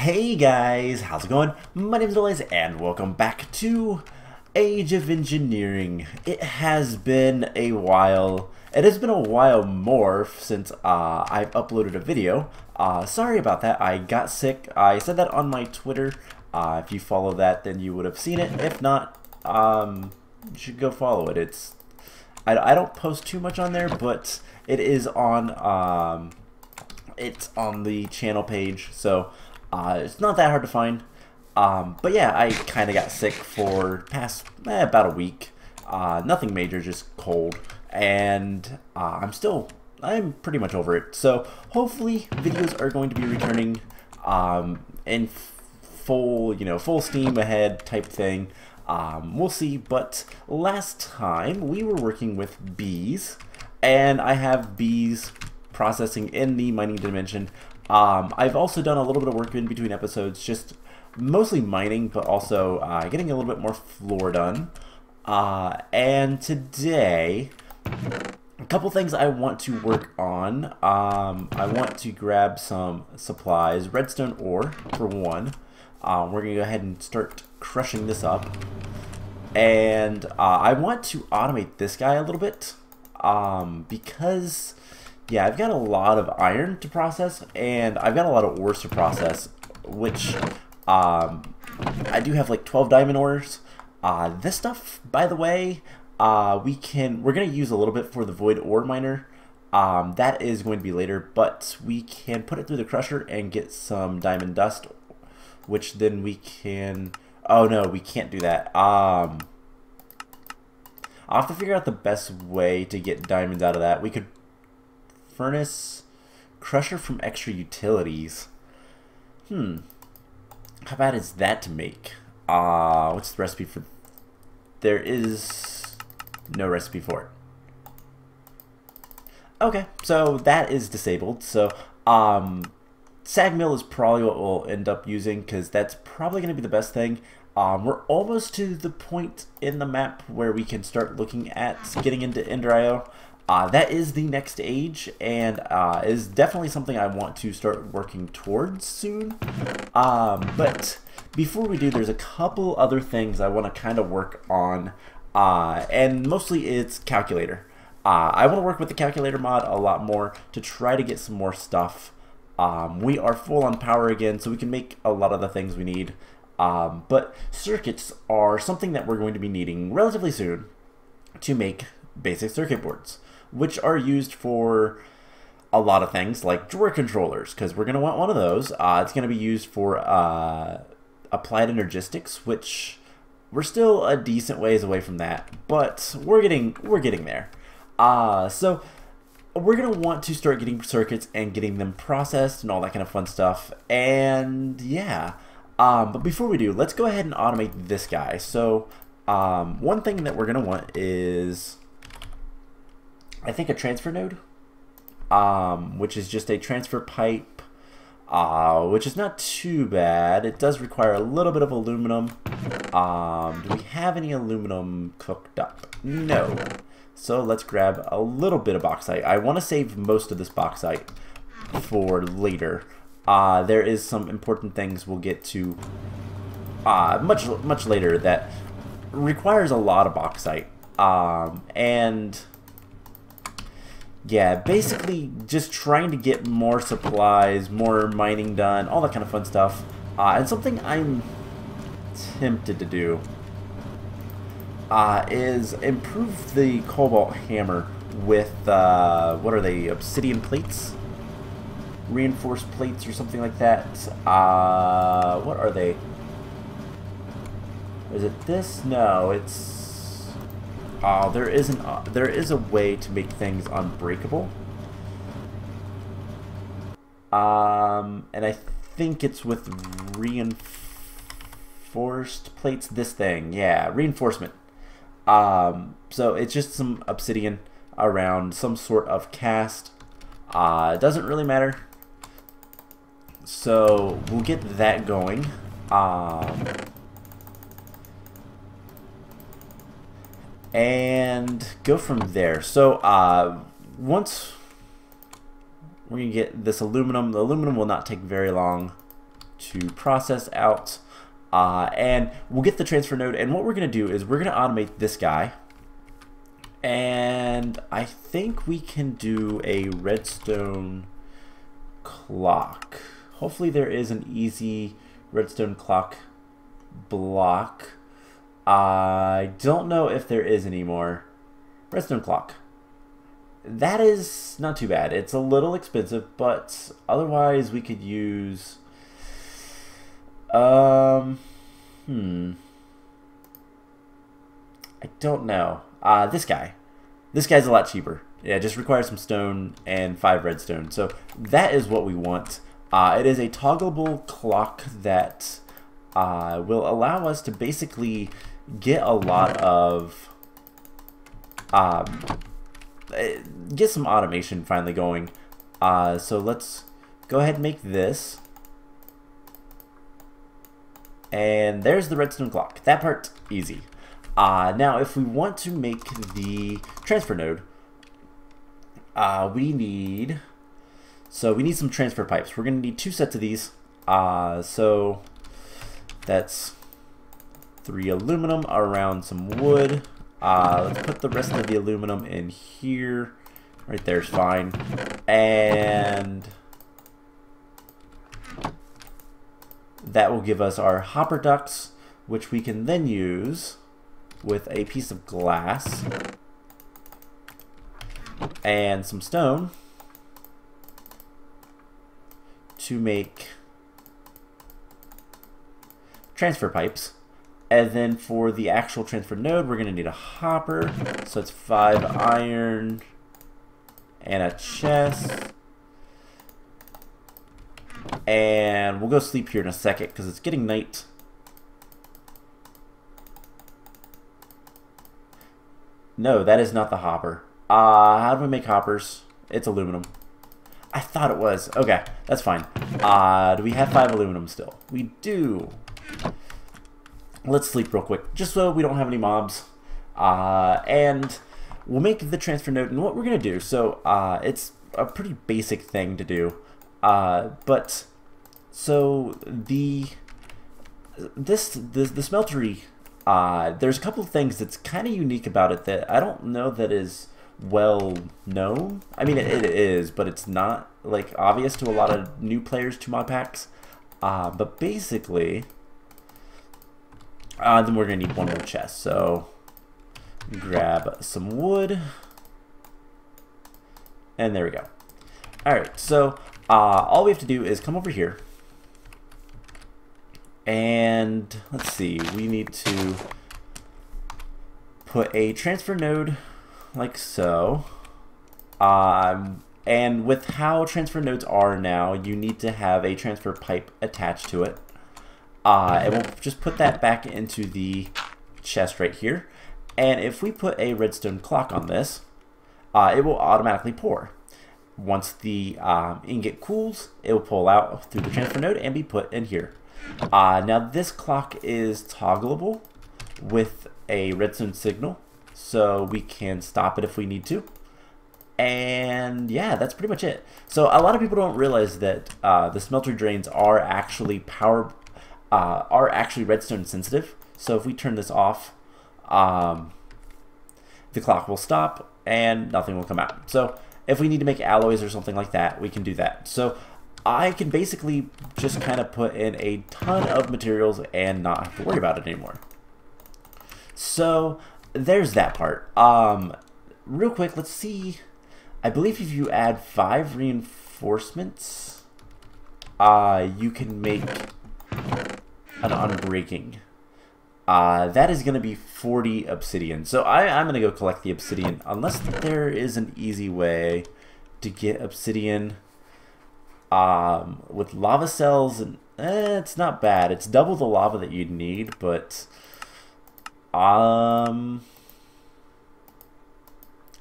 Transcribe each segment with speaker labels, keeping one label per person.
Speaker 1: Hey guys, how's it going? My name is Elias and welcome back to Age of Engineering. It has been a while. It has been a while more since I've uploaded a video. Sorry about that, I got sick. I said that on my Twitter. If you follow that, then you would have seen it. If not, you should go follow it. I don't post too much on there, but it is on it's on the channel page, so it's not that hard to find. But yeah, I kind of got sick for past about a week. Nothing major, just cold, and I'm pretty much over it. So hopefully videos are going to be returning in full steam ahead type thing. We'll see, but last time we were working with bees, and I have bees processing in the mining dimension. I've also done a little bit of work in between episodes, just mostly mining, but also getting a little bit more floor done. And today, a couple things I want to work on. I want to grab some supplies, redstone ore for one. We're going to go ahead and start crushing this up. And I want to automate this guy a little bit because, yeah, I've got a lot of iron to process, and I've got a lot of ores to process, which I do have like 12 diamond ores. This stuff, by the way, we're going to use a little bit for the void ore miner. That is going to be later, but we can put it through the crusher and get some diamond dust, which then we can... Oh no, we can't do that. I'll have to figure out the best way to get diamonds out of that. We could furnace crusher from extra utilities. How bad is that to make? What's the recipe for... There is no recipe for it. Okay, so that is disabled. So sag mill is probably what we'll end up using, because that's probably going to be the best thing. We're almost to the point in the map where we can start looking at getting into Ender.io. That is the next age, and is definitely something I want to start working towards soon. But before we do, there's a couple other things I want to kind of work on, and mostly it's calculator. I want to work with the calculator mod a lot more to try to get some more stuff. We are full on power again, so we can make a lot of the things we need. But circuits are something that we're going to be needing relatively soon to make basic circuit boards, which are used for a lot of things like drawer controllers, because we're going to want one of those. It's going to be used for applied energistics, which we're still a decent ways away from that, but we're getting there. So we're going to want to start getting circuits and getting them processed and all that kind of fun stuff. And yeah, but before we do, let's go ahead and automate this guy. So one thing that we're going to want is, I think, a transfer node, which is just a transfer pipe, which is not too bad. It does require a little bit of aluminum. Do we have any aluminum cooked up? No. So let's grab a little bit of bauxite. I want to save most of this bauxite for later. There is some important things we'll get to much later that requires a lot of bauxite. And yeah, basically just trying to get more supplies, more mining done, all that kind of fun stuff. And something I'm tempted to do is improve the cobalt hammer with, what are they, obsidian plates? Reinforced plates or something like that. What are they? Is it this? No, it's... Oh, there is a way to make things unbreakable. And I think it's with reinforced plates. This thing, yeah, reinforcement. So it's just some obsidian around some sort of cast. It doesn't really matter. So we'll get that going. And go from there. So once we're going to get this aluminum, the aluminum will not take very long to process out, and we'll get the transfer node. And what we're going to do is we're going to automate this guy, and I think we can do a redstone clock. Hopefully there is an easy redstone clock block. I don't know if there is anymore. Redstone clock. That is not too bad. It's a little expensive, but otherwise we could use I don't know. This guy. This guy's a lot cheaper. Yeah, it just requires some stone and 5 redstone. So that is what we want. It is a toggleable clock that will allow us to basically get a lot of get some automation finally going. So let's go ahead and make this. And there's the redstone clock. That part, easy. Now, if we want to make the transfer node, we need some transfer pipes. We're going to need 2 sets of these. So that's 3 aluminum around some wood. Let's put the rest of the aluminum in here. Right there's fine. And that will give us our hopper ducts, which we can then use with a piece of glass and some stone to make transfer pipes. And then for the actual transfer node, we're going to need a hopper. So it's 5 iron and a chest. And we'll go sleep here in a second because it's getting night. No, that is not the hopper. How do we make hoppers? It's aluminum. I thought it was. Okay, that's fine. Do we have 5 aluminum still? We do. Let's sleep real quick, just so we don't have any mobs. And we'll make the transfer node. And what we're going to do, so it's a pretty basic thing to do. But so the smeltery, there's a couple of things that's kind of unique about it that I don't know that is well known. I mean, it is, but it's not like obvious to a lot of new players to mod packs. But basically, then we're gonna need 1 more chest. So grab some wood, and there we go. All right, so all we have to do is come over here, and let's see, we need to put a transfer node like so. And with how transfer nodes are now, you need to have a transfer pipe attached to it. And we'll just put that back into the chest right here. And if we put a redstone clock on this, it will automatically pour. Once the ingot cools, it will pull out through the transfer node and be put in here. Now this clock is toggleable with a redstone signal, so we can stop it if we need to. And yeah, that's pretty much it. So a lot of people don't realize that the smelter drains are actually redstone sensitive. So if we turn this off, the clock will stop and nothing will come out. So if we need to make alloys or something like that, we can do that. So I can basically just kind of put in a ton of materials and not have to worry about it anymore. So there's that part. Real quick, let's see. I believe if you add 5 reinforcements, you can make an unbreaking. That is going to be 40 obsidian. So I'm going to go collect the obsidian, unless there is an easy way to get obsidian with lava cells. And it's not bad. It's double the lava that you'd need, but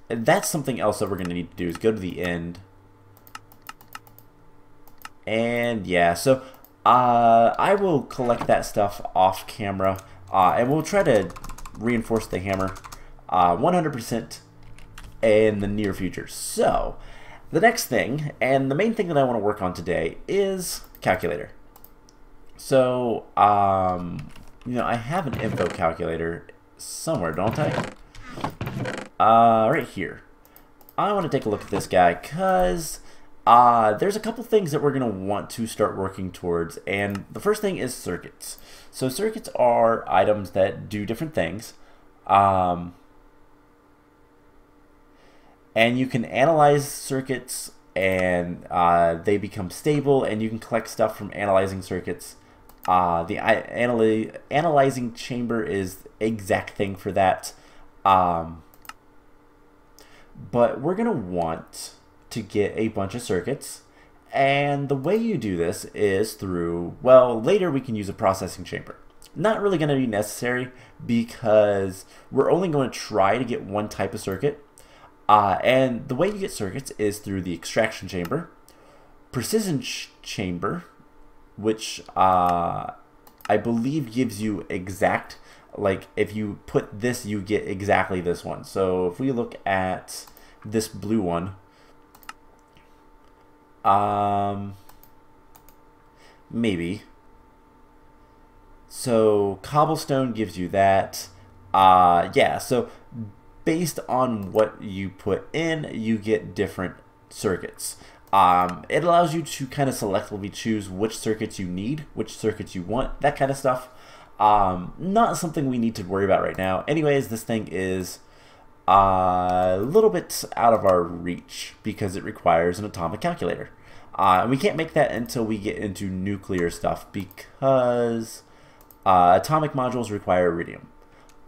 Speaker 1: that's something else that we're going to need to do, is go to the end. And yeah, so I will collect that stuff off camera, and we'll try to reinforce the hammer 100% in the near future. So the next thing, and the main thing that I want to work on today, is calculator. So, you know, I have an info calculator somewhere, don't I? Right here. I want to take a look at this guy because there's a couple things that we're going to want to start working towards, and the first thing is circuits. So circuits are items that do different things, and you can analyze circuits, and they become stable, and you can collect stuff from analyzing circuits. The analyzing chamber is the exact thing for that. But we're going to want to get a bunch of circuits, and the way you do this is through, well, later we can use a processing chamber. Not really going to be necessary because we're only going to try to get one type of circuit, and the way you get circuits is through the extraction chamber, precision chamber, which I believe gives you exact, like if you put this, you get exactly this one. So if we look at this blue one, maybe. So cobblestone gives you that. Yeah, so based on what you put in, you get different circuits. It allows you to kind of selectively choose which circuits you need, which circuits you want, that kind of stuff. Not something we need to worry about right now. Anyways, this thing is a little bit out of our reach because it requires an atomic calculator. And we can't make that until we get into nuclear stuff because atomic modules require iridium.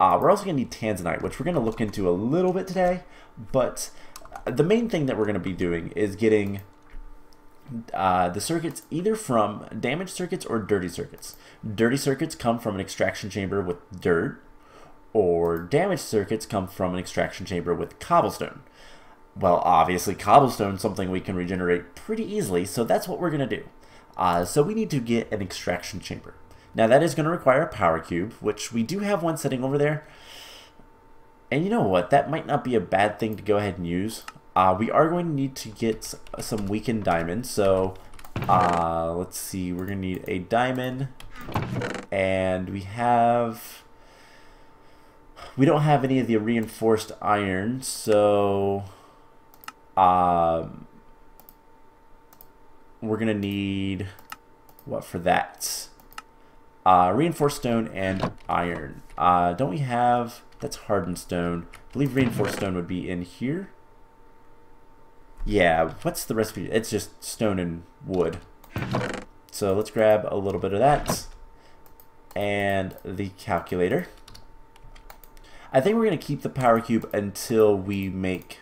Speaker 1: We're also going to need tanzanite, which we're going to look into a little bit today, but the main thing that we're going to be doing is getting the circuits either from damaged circuits or dirty circuits. Dirty circuits come from an extraction chamber with dirt, or damaged circuits come from an extraction chamber with cobblestone. Well, obviously cobblestone is something we can regenerate pretty easily, so that's what we're going to do. So we need to get an extraction chamber. Now that is going to require a power cube, which we do have one sitting over there. And you know what, that might not be a bad thing to go ahead and use. We are going to need to get some weakened diamonds, so let's see, we're going to need a diamond, and we don't have any of the reinforced iron, so we're going to need, what for that? Reinforced stone and iron. Don't we have, that's hardened stone. I believe reinforced stone would be in here. Yeah, what's the recipe? It's just stone and wood. So let's grab a little bit of that and the calculator. I think we're going to keep the power cube until we make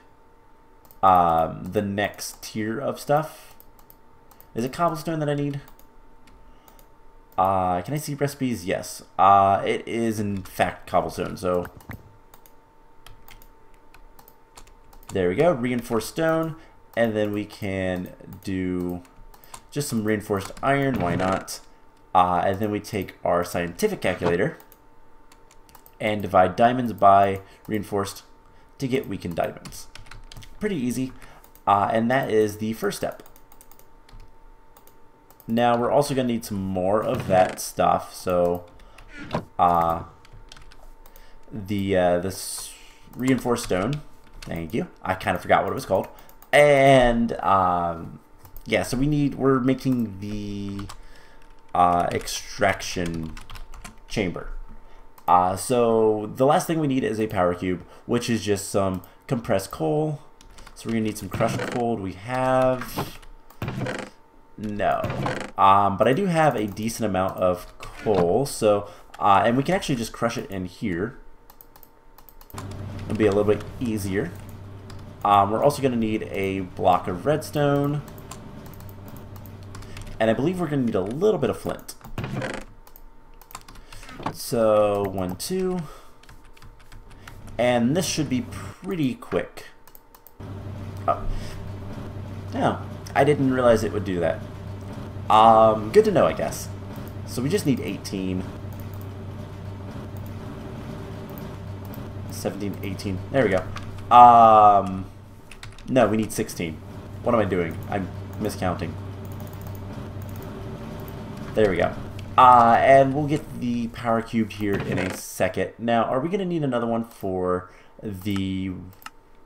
Speaker 1: the next tier of stuff. Is it cobblestone that I need? Can I see recipes? Yes. It is in fact cobblestone, so there we go, reinforced stone, and then we can do just some reinforced iron, why not? And then we take our scientific calculator and divide diamonds by reinforced to get weakened diamonds. Pretty easy, and that is the first step. Now we're also going to need some more of that stuff, so this reinforced stone, thank you, I kind of forgot what it was called, and yeah, so we're making the extraction chamber. So the last thing we need is a power cube, which is just some compressed coal. So we're going to need some crushed coal. Do we have? No. But I do have a decent amount of coal, so and we can actually just crush it in here. It'll be a little bit easier. We're also going to need a block of redstone, and I believe we're going to need a little bit of flint. So 1, 2, and this should be pretty quick. Oh, no, I didn't realize it would do that. Good to know, I guess. So we just need 18, 17, 18. There we go. No, we need 16. What am I doing? I'm miscounting. There we go. And we'll get the power cubed here in a second. Now, are we going to need another one for the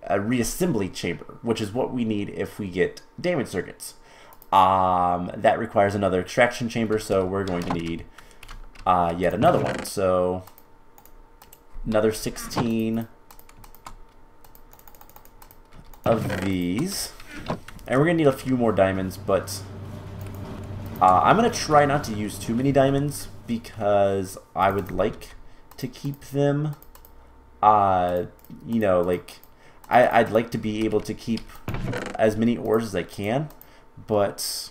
Speaker 1: reassembly chamber, which is what we need if we get damage circuits? That requires another extraction chamber, so we're going to need yet another one. So another 16 of these. And we're going to need a few more diamonds, but I'm going to try not to use too many diamonds because I would like to keep them, you know, like, I'd like to be able to keep as many ores as I can, but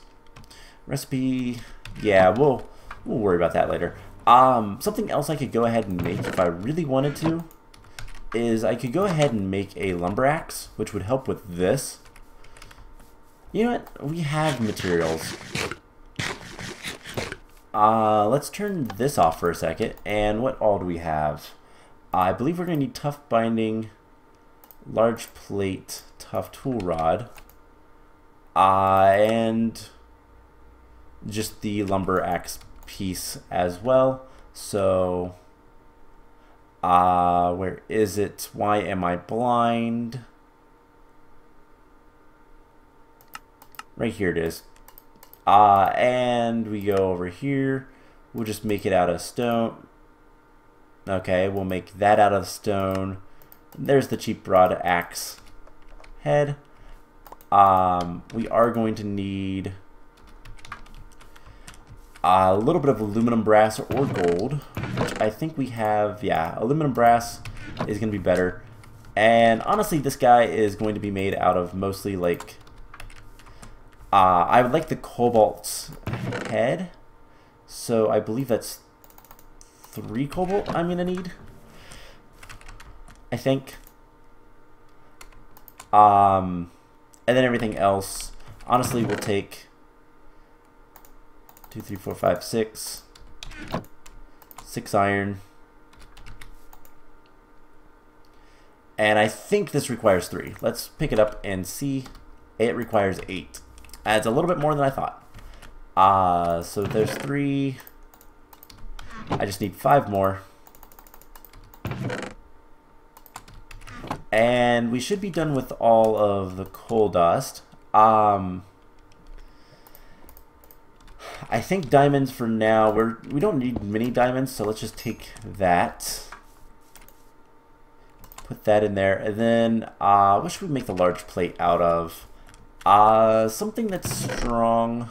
Speaker 1: recipe, yeah, we'll worry about that later. Something else I could go ahead and make if I really wanted to is I could go ahead and make a lumber axe, which would help with this. You know what? We have materials. Let's turn this off for a second. And what all do we have? I believe we're going to need tough binding, large plate, tough tool rod, and just the lumber axe piece as well. So, where is it? Why am I blind? Right here it is. And we go over here. We'll just make it out of stone. Okay, we'll make that out of stone. There's the cheap rod axe head. We are going to need a little bit of aluminum brass or gold, which I think we have. Yeah, aluminum brass is going to be better. And honestly, this guy is going to be made out of mostly like I would like the cobalt head, so I believe that's 3 cobalt I'm going to need, I think. And then everything else, honestly, we'll take 2, 3, 4, 5, 6 iron. And I think this requires 3. Let's pick it up and see. It requires 8. It's a little bit more than I thought. So there's 3. I just need 5 more. And we should be done with all of the coal dust. I think diamonds for now. We don't need many diamonds, so let's just take that. Put that in there, and then what should we make the large plate out of? Something that's strong,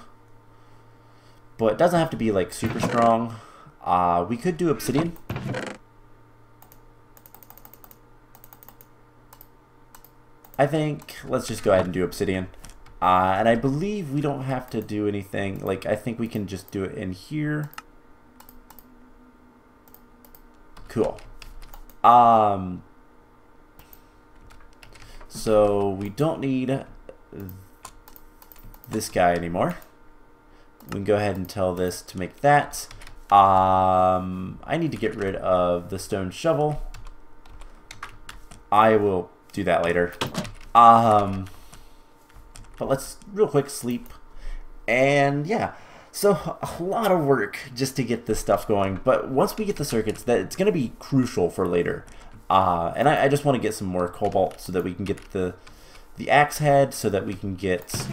Speaker 1: but doesn't have to be like super strong. We could do obsidian. I think let's just go ahead and do obsidian. And I believe we don't have to do anything. Like, I think we can just do it in here. Cool. So we don't need this guy anymore. We can go ahead and tell this to make that. I need to get rid of the stone shovel. I will do that later. But let's real quick sleep. And yeah, so a lot of work just to get this stuff going. But once we get the circuits, that it's going to be crucial for later. And I just want to get some more cobalt so that we can get the axe head, so that we can get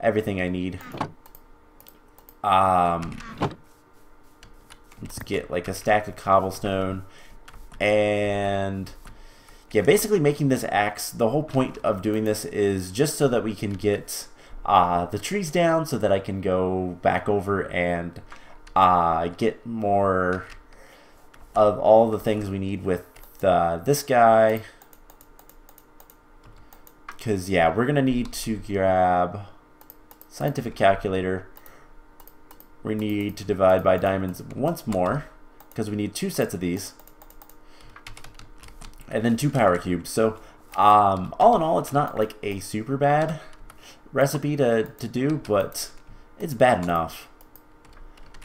Speaker 1: everything I need. Let's get like a stack of cobblestone. And yeah, basically making this axe, the whole point of doing this is just so that we can get the trees down, so that I can go back over and get more of all the things we need with this guy. Because yeah, we're gonna need to grab scientific calculator. We need to divide by diamonds once more, because we need 2 sets of these, and then 2 power cubes. So all in all, it's not like a super bad recipe to do, but it's bad enough.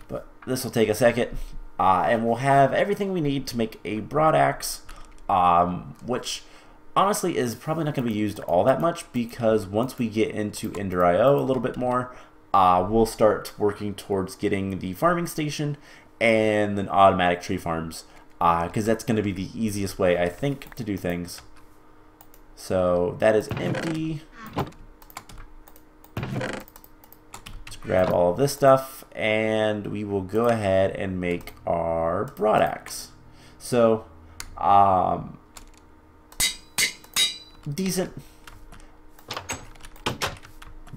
Speaker 1: But this will take a second, and we'll have everything we need to make a broad axe, which honestly is probably not going to be used all that much, because once we get into Ender IO a little bit more, we'll start working towards getting the farming station and then automatic tree farms, because that's going to be the easiest way, I think, to do things. So that is empty. Let's grab all of this stuff, and we will go ahead and make our broadaxe. So, decent.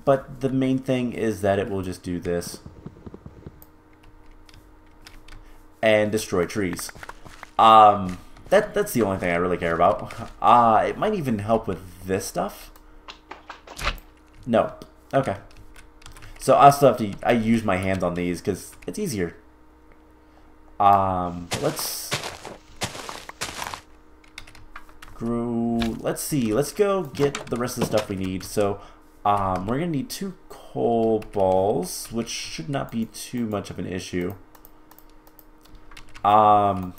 Speaker 1: But the main thing is that it will just do this and destroy trees. That's the only thing I really care about. It might even help with this stuff. No. Okay. So I still have to. I use my hands on these because it's easier. Let's see. Let's go get the rest of the stuff we need. So we're gonna need 2 coal balls, which should not be too much of an issue. I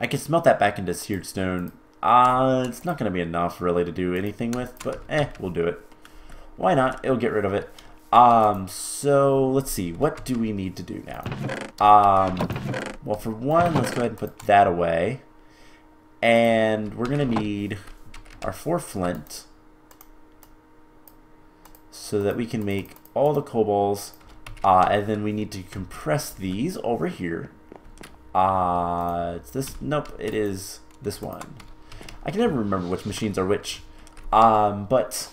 Speaker 1: can smelt that back into seared stone. It's not going to be enough really to do anything with, but we'll do it. Why not? It'll get rid of it. So let's see. What do we need to do now? Well, for one, let's go ahead and put that away. And we're going to need our 4 flint so that we can make all the coal balls. And then we need to compress these over here. It's this. Nope, it is this one. I can never remember which machines are which. But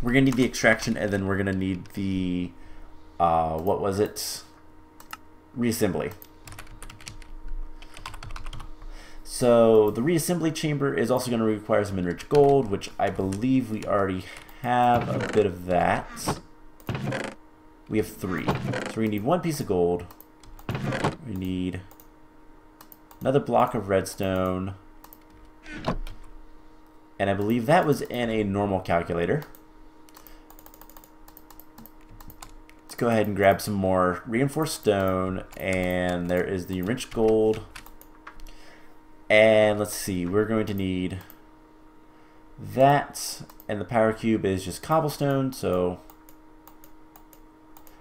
Speaker 1: we're gonna need the extraction, and then we're gonna need the what was it? Reassembly. So the reassembly chamber is also going to require some enriched gold, which I believe we already have a bit of that. We have 3. So we need 1 piece of gold. We need another block of redstone. And I believe that was in a normal calculator. Let's go ahead and grab some more reinforced stone. And there is the enriched gold. And let's see, we're going to need that. And the power cube is just cobblestone, so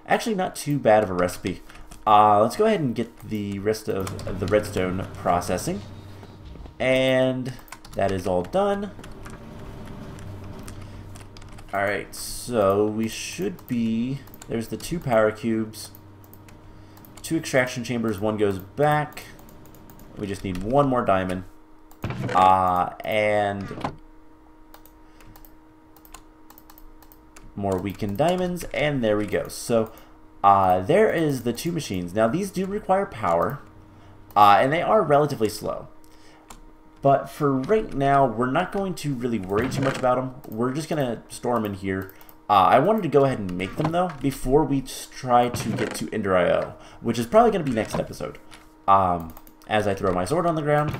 Speaker 1: actually not too bad of a recipe. Let's go ahead and get the rest of the redstone processing. And that is all done. Alright, so we should be... There's the 2 power cubes. 2 extraction chambers, 1 goes back. We just need 1 more diamond. And more weakened diamonds, and there we go. So there is the 2 machines. Now these do require power, and they are relatively slow. But for right now, we're not going to really worry too much about them. We're just going to store them in here. I wanted to go ahead and make them, though, before we try to get to Ender.io, which is probably going to be next episode, as I throw my sword on the ground.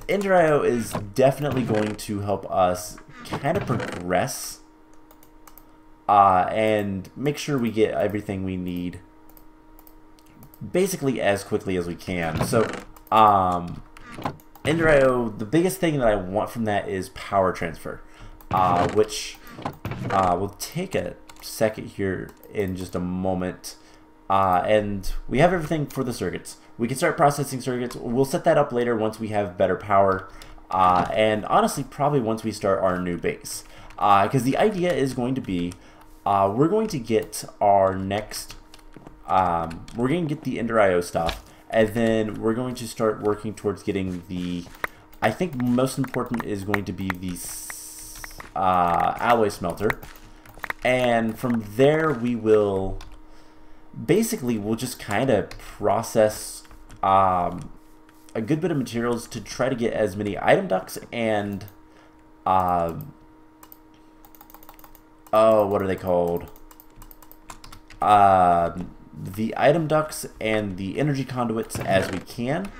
Speaker 1: Ender.io is definitely going to help us kind of progress and make sure we get everything we need basically as quickly as we can. So Ender.io, the biggest thing that I want from that is power transfer, which will take a second here in just a moment. And we have everything for the circuits. We can start processing circuits. We'll set that up later once we have better power. And honestly, probably once we start our new base. Because the idea is going to be, we're going to get our next, we're going to get the Ender.io stuff. And then we're going to start working towards getting the, I think most important is going to be the alloy smelter. And from there we will, basically we'll just kind of process a good bit of materials to try to get as many item ducts and oh, what are they called? The item ducts and the energy conduits as we can,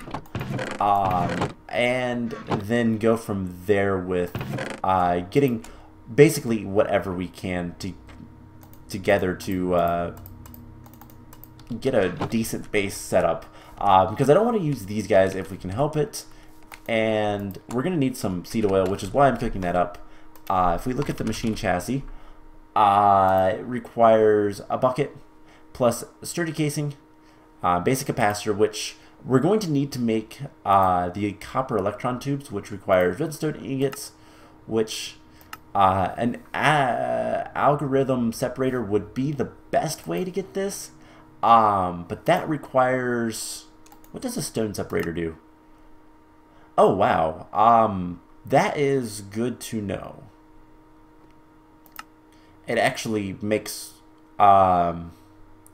Speaker 1: and then go from there with getting basically whatever we can together to get a decent base setup, because I don't want to use these guys if we can help it, and we're going to need some seed oil, which is why I'm cooking that up. If we look at the machine chassis, it requires a bucket plus sturdy casing, basic capacitor, which we're going to need to make the copper electron tubes, which requires redstone ingots, which an algorithm separator would be the best way to get this. But that requires... What does a stone separator do? Oh, wow. That is good to know. It actually makes wood a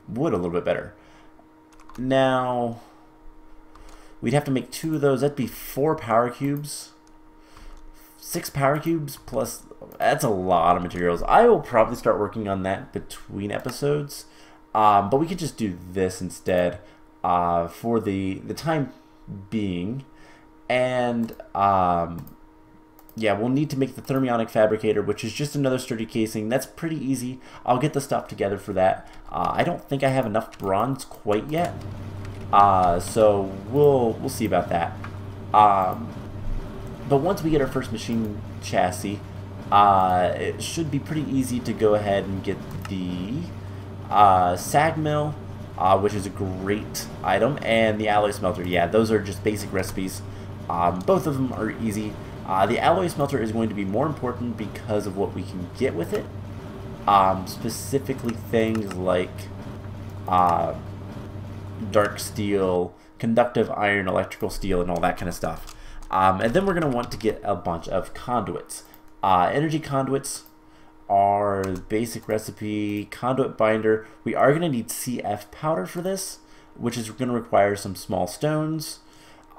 Speaker 1: little bit better. Now, we'd have to make 2 of those. That'd be 4 power cubes. 6 power cubes plus... That's a lot of materials. I will probably start working on that between episodes. But we could just do this instead for the time being. And yeah, we'll need to make the thermionic fabricator, which is just another sturdy casing. That's pretty easy. I'll get the stuff together for that. I don't think I have enough bronze quite yet, so we'll see about that. But once we get our first machine chassis, it should be pretty easy to go ahead and get the sag mill, which is a great item, and the alloy smelter. Yeah, those are just basic recipes. Both of them are easy. The alloy smelter is going to be more important because of what we can get with it. Specifically things like dark steel, conductive iron, electrical steel, and all that kind of stuff. And then we're going to want to get a bunch of conduits. Energy conduits are basic recipe, conduit binder. We are going to need CF powder for this, which is going to require some small stones,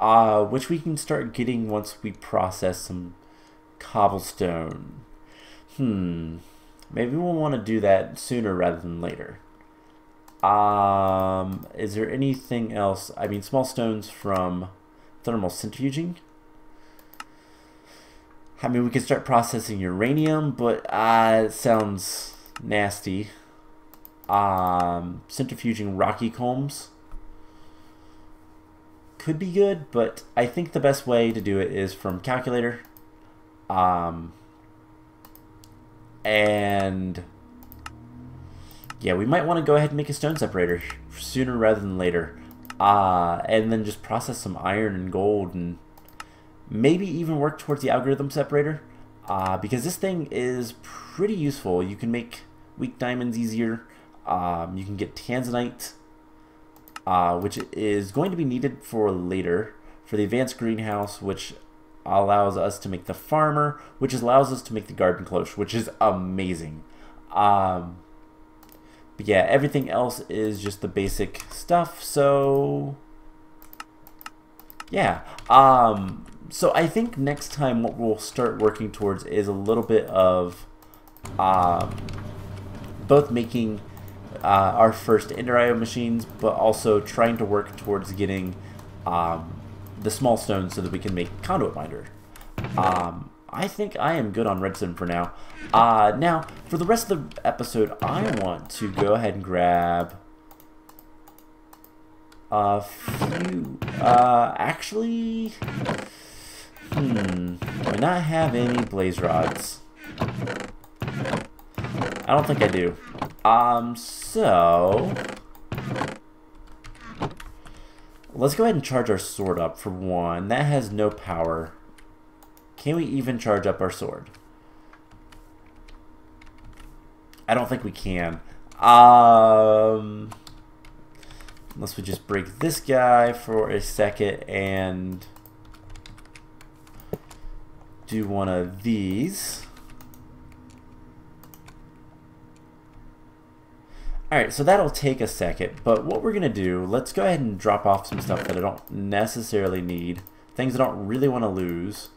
Speaker 1: which we can start getting once we process some cobblestone. Maybe we'll want to do that sooner rather than later. Is there anything else? I mean, small stones from thermal centrifuging. I mean, we can start processing uranium, but it sounds nasty. Centrifuging rocky combs could be good, but I think the best way to do it is from calculator. And yeah, we might want to go ahead and make a stone separator sooner rather than later. And then just process some iron and gold and maybe even work towards the algorithm separator, because this thing is pretty useful. You can make weak diamonds easier. You can get tanzanite, which is going to be needed for later for the advanced greenhouse, which allows us to make the farmer, which allows us to make the garden cloche, which is amazing. But yeah, everything else is just the basic stuff. So yeah. So I think next time what we'll start working towards is a little bit of both making our first Ender IO machines, but also trying to work towards getting the small stones so that we can make conduit binder. I think I am good on redstone for now. Now, for the rest of the episode, I want to go ahead and grab a few... actually... do I not have any blaze rods? I don't think I do. So... let's go ahead and charge our sword up for one. That has no power. Can we even charge up our sword? I don't think we can. Unless we just break this guy for a second and do one of these. Alright, so that'll take a second, but what we're going to do, let's go ahead and drop off some stuff that I don't necessarily need. Things I don't really want to lose.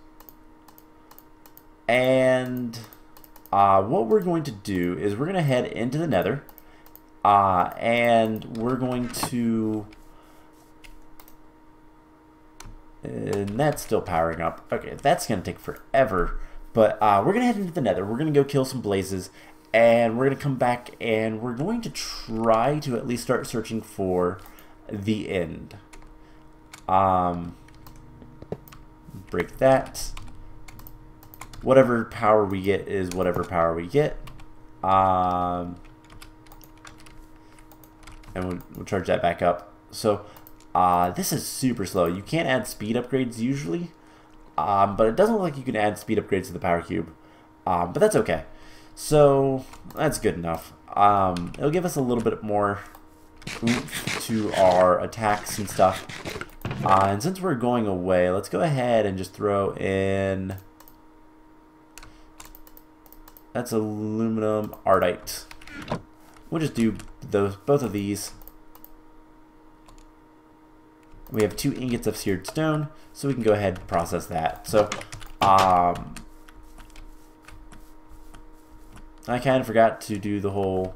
Speaker 1: And what we're going to do is we're going to head into the nether. And we're going to... and that's still powering up. Okay, that's going to take forever. But we're going to head into the nether. We're going to go kill some blazes. And we're going to come back and we're going to try to at least start searching for the end. Break that. whatever power we get is whatever power we get. And we'll charge that back up. So this is super slow. You can't add speed upgrades usually, but it doesn't look like you can add speed upgrades to the power cube. But that's okay. So that's good enough. It'll give us a little bit more oomph to our attacks and stuff. And since we're going away, let's go ahead and just throw in... That's aluminum ardite. We'll just do both of these. We have 2 ingots of seared stone, so we can go ahead and process that. So, I kind of forgot to do the whole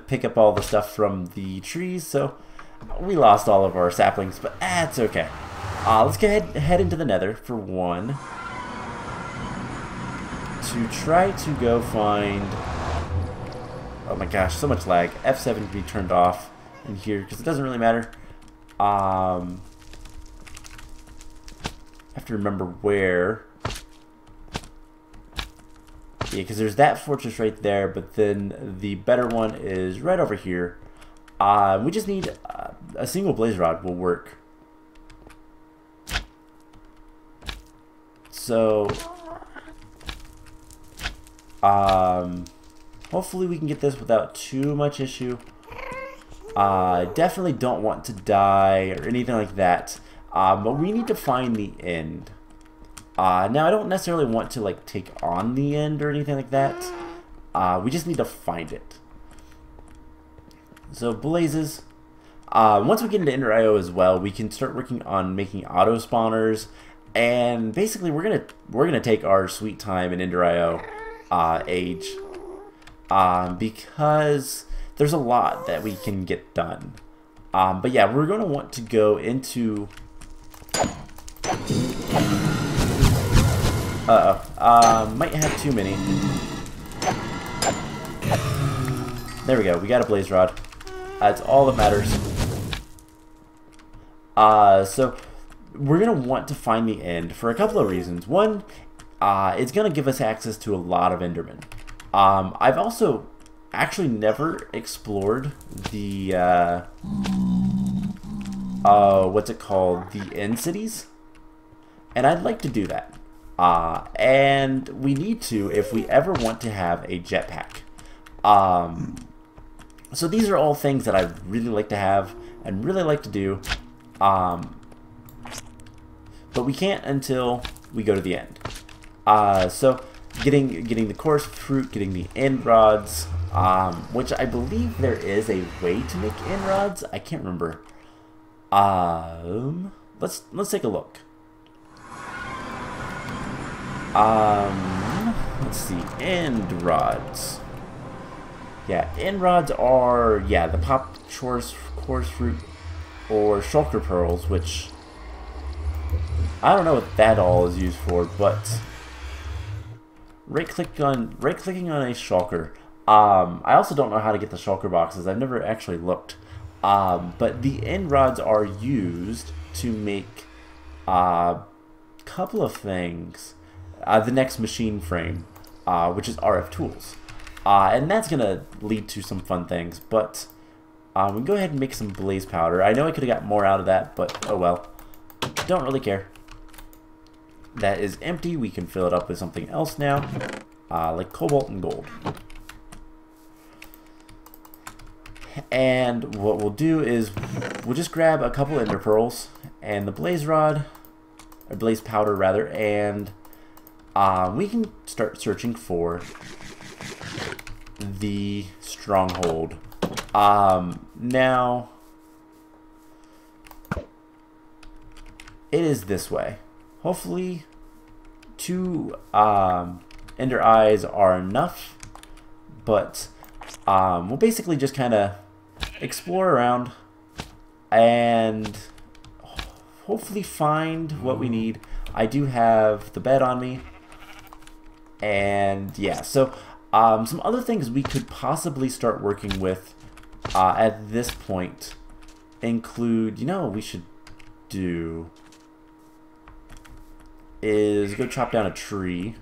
Speaker 1: pick up all the stuff from the trees, so we lost all of our saplings, but that's okay. Let's go ahead and head into the nether for one. To try to go find... Oh my gosh, so much lag. F7 can be turned off in here because it doesn't really matter. I have to remember where. Yeah, because there's that fortress right there, but then the better one is right over here. We just need a single blaze rod will work. So, hopefully we can get this without too much issue. I definitely don't want to die or anything like that, but we need to find the end. Now I don't necessarily want to like take on the end or anything like that. We just need to find it. So blazes. Once we get into Ender IO as well, we can start working on making auto spawners, and basically we're gonna take our sweet time in Ender IO age, because there's a lot that we can get done. But yeah, we're gonna want to go into. Might have too many. There we go. We got a blaze rod. That's all that matters. So we're gonna want to find the end for a couple of reasons. One, it's gonna give us access to a lot of Endermen. I've also actually never explored the what's it called? The end cities, and I'd like to do that. And we need to if we ever want to have a jetpack. So these are all things that I really like to have and really like to do, but we can't until we go to the end. So getting the coarse fruit, getting the end rods, which I believe there is a way to make end rods. I can't remember. Let's take a look. Let's see, end rods. Yeah, end rods are, yeah, the pop coarse fruit or shulker pearls, which I don't know what that all is used for, but right-clicking on a shulker. I also don't know how to get the shulker boxes. I've never actually looked. But the end rods are used to make a couple of things. The next machine frame, which is RF tools. And that's going to lead to some fun things, but we can go ahead and make some blaze powder. I know I could have got more out of that, but oh well. Don't really care. That is empty. We can fill it up with something else now, like cobalt and gold. And what we'll do is we'll just grab a couple ender pearls and the blaze rod, or blaze powder rather, and we can start searching for the stronghold. Now it is this way. Hopefully 2 ender eyes are enough, but we'll basically just kind of explore around and hopefully find what we need. I do have the bed on me, and yeah, so some other things we could possibly start working with at this point include, you know what we should do is go chop down a tree.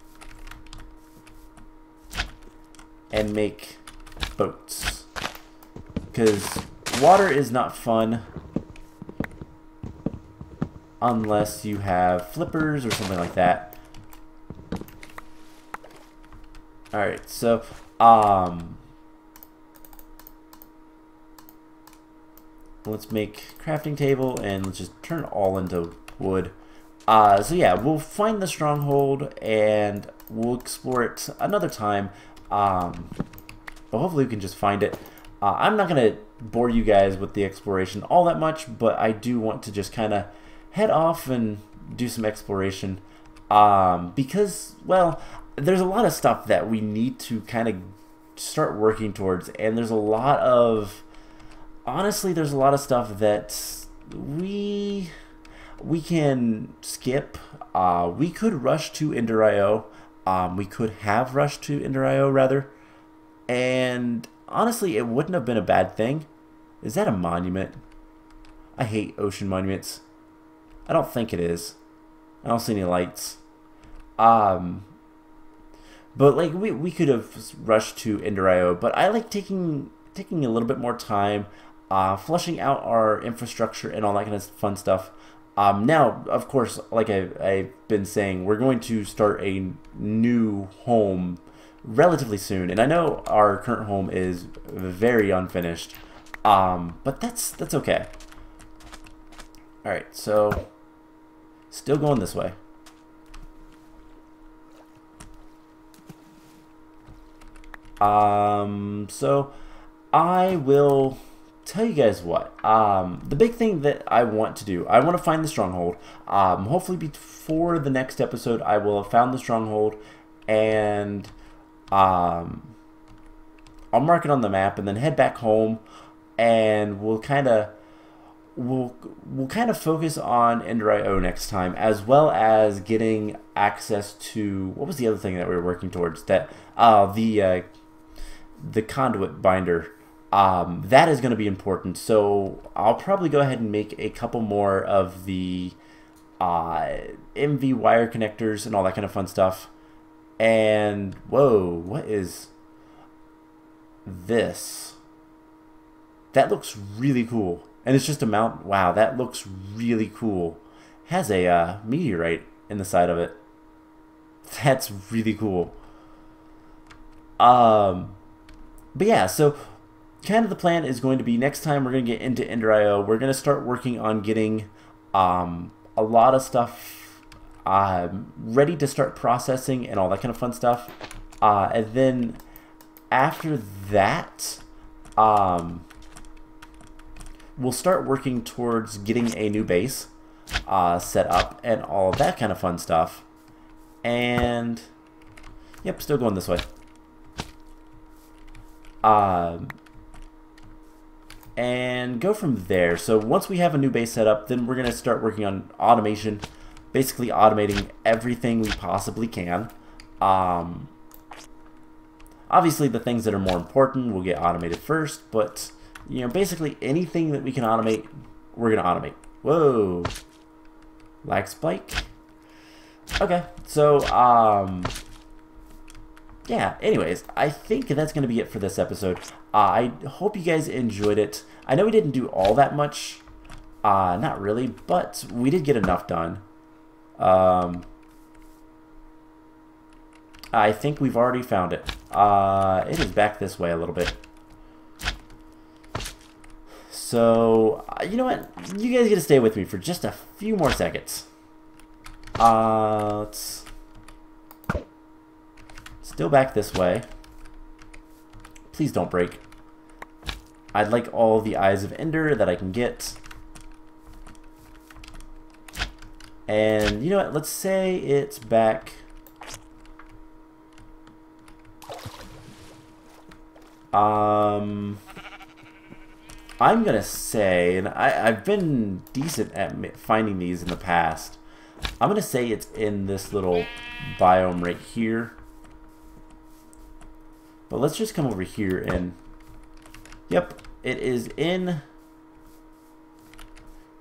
Speaker 1: and make boats. Because water is not fun unless you have flippers or something like that. Alright, so, let's make crafting table and let's just turn it all into wood. So yeah, we'll find the stronghold and we'll explore it another time. But hopefully we can just find it. I'm not going to bore you guys with the exploration all that much, but I do want to just kind of head off and do some exploration. Because, well, there's a lot of stuff that we need to kind of start working towards, and there's a lot of, honestly, there's a lot of stuff that we can skip. We could rush to Ender.io. We could have rushed to Ender.io rather, and honestly, it wouldn't have been a bad thing. Is that a monument? I hate ocean monuments. I don't think it is. I don't see any lights. But like we could have rushed to Ender.io, but I like taking a little bit more time, flushing out our infrastructure and all that kind of fun stuff. Now, of course, like I've been saying, we're going to start a new home relatively soon, and I know our current home is very unfinished, but that's okay. All right, so still going this way. So I will tell you guys what. The big thing that I want to do, I want to find the stronghold. Hopefully before the next episode, I will have found the stronghold, and I'll mark it on the map, and then head back home, and we'll kind of focus on Ender.io next time, as well as getting access to, what was the other thing that we were working towards? That the conduit binder. That is going to be important, so I'll probably go ahead and make a couple more of the MV wire connectors and all that kind of fun stuff. And whoa, what is this? That looks really cool, and it's just a mount. Wow, that looks really cool. Has a meteorite in the side of it. That's really cool. But yeah, so kind of the plan is going to be next time we're going to get into Ender.io. We're going to start working on getting a lot of stuff ready to start processing and all that kind of fun stuff. And then after that, we'll start working towards getting a new base set up and all of that kind of fun stuff. And yep, still going this way. And go from there. So once we have a new base set up, then we're going to start working on automation, basically automating everything we possibly can. Obviously the things that are more important will get automated first, but you know, basically anything that we can automate, we're going to automate. Whoa, lag spike. Okay, so yeah, anyways, I think that's going to be it for this episode. I hope you guys enjoyed it. I know we didn't do all that much. Not really, but we did get enough done. I think we've already found it. It is back this way a little bit. So, you know what? You guys get to stay with me for just a few more seconds. Let's... Still back this way. Please don't break. I'd like all the Eyes of Ender that I can get. And you know what? Let's say it's back. I'm gonna say, and I've been decent at finding these in the past. I'm gonna say it's in this little biome right here. But let's just come over here and, yep, it is in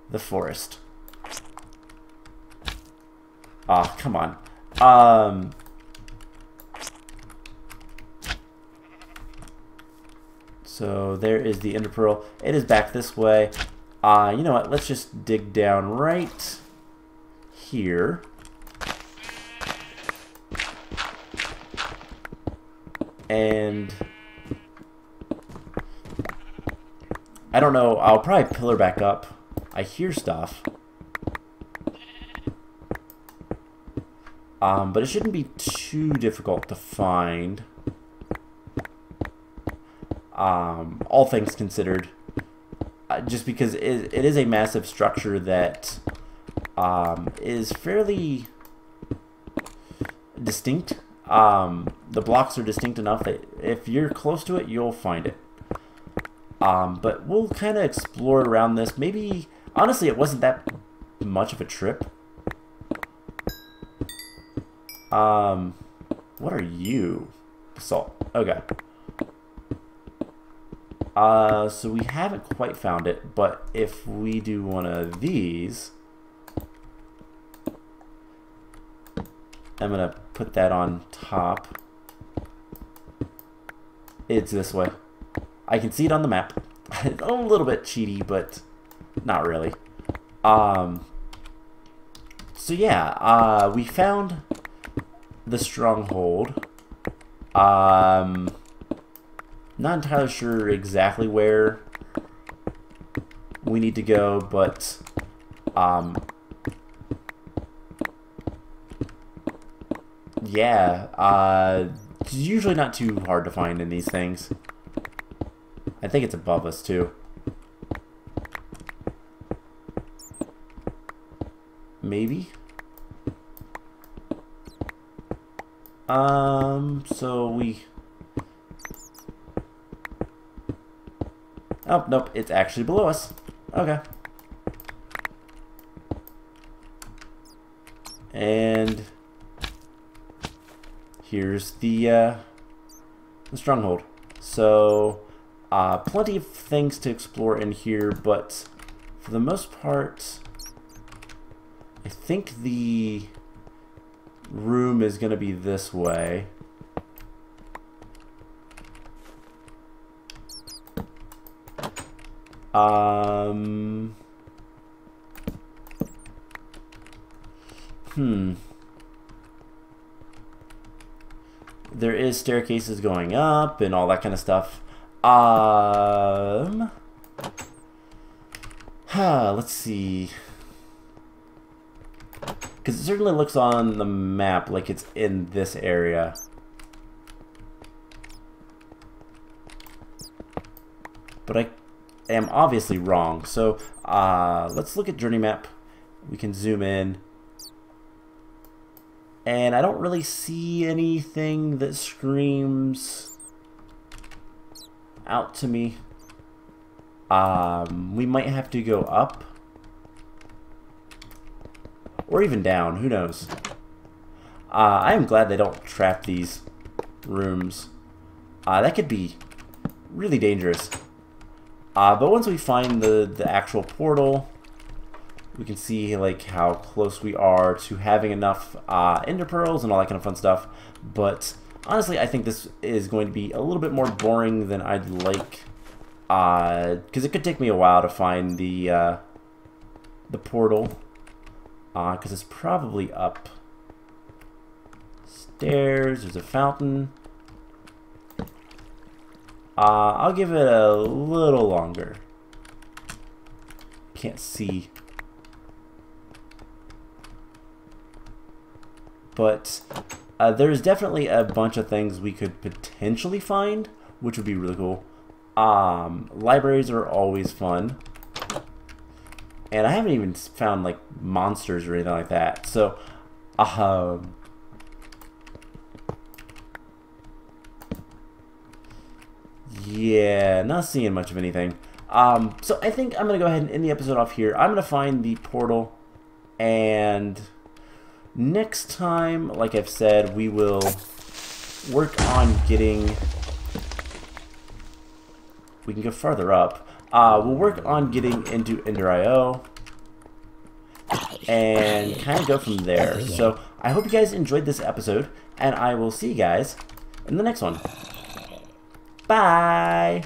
Speaker 1: the forest. Ah, come on. So there is the ender pearl. It is back this way. You know what? Let's just dig down right here. And I don't know. I'll probably pillar back up. I hear stuff. But it shouldn't be too difficult to find. All things considered. Just because it is a massive structure that is fairly distinct. The blocks are distinct enough that if you're close to it, you'll find it. But we'll kind of explore around this. Maybe, honestly, it wasn't that much of a trip. What are you? Basalt. Okay. So we haven't quite found it, but if we do one of these, I'm gonna put that on top. It's this way. I can see it on the map. A little bit cheaty, but not really. So yeah, we found the stronghold. Not entirely sure exactly where we need to go, but yeah, it's usually not too hard to find in these things. I think it's above us too. Maybe. So we... Oh, nope, it's actually below us. Okay. And here's the stronghold. So, plenty of things to explore in here, but for the most part, I think the room is going to be this way. There is staircases going up and all that kind of stuff. Let's see. Because it certainly looks on the map like it's in this area. But I am obviously wrong. So let's look at journey map. We can zoom in. And I don't really see anything that screams out to me. We might have to go up. Or even down, who knows. I am glad they don't trap these rooms. That could be really dangerous. But once we find the actual portal, we can see like how close we are to having enough ender pearls and all that kind of fun stuff. But honestly, I think this is going to be a little bit more boring than I'd like, because it could take me a while to find the portal, because it's probably up stairs. There's a fountain. I'll give it a little longer. Can't see. But there's definitely a bunch of things we could potentially find, which would be really cool. Libraries are always fun. And I haven't even found like monsters or anything like that. So, yeah, not seeing much of anything. So I think I'm going to go ahead and end the episode off here. I'm going to find the portal, and next time, like I've said, we will work on getting... We can go farther up. We'll work on getting into Ender.io and kind of go from there. So I hope you guys enjoyed this episode, and I will see you guys in the next one. Bye!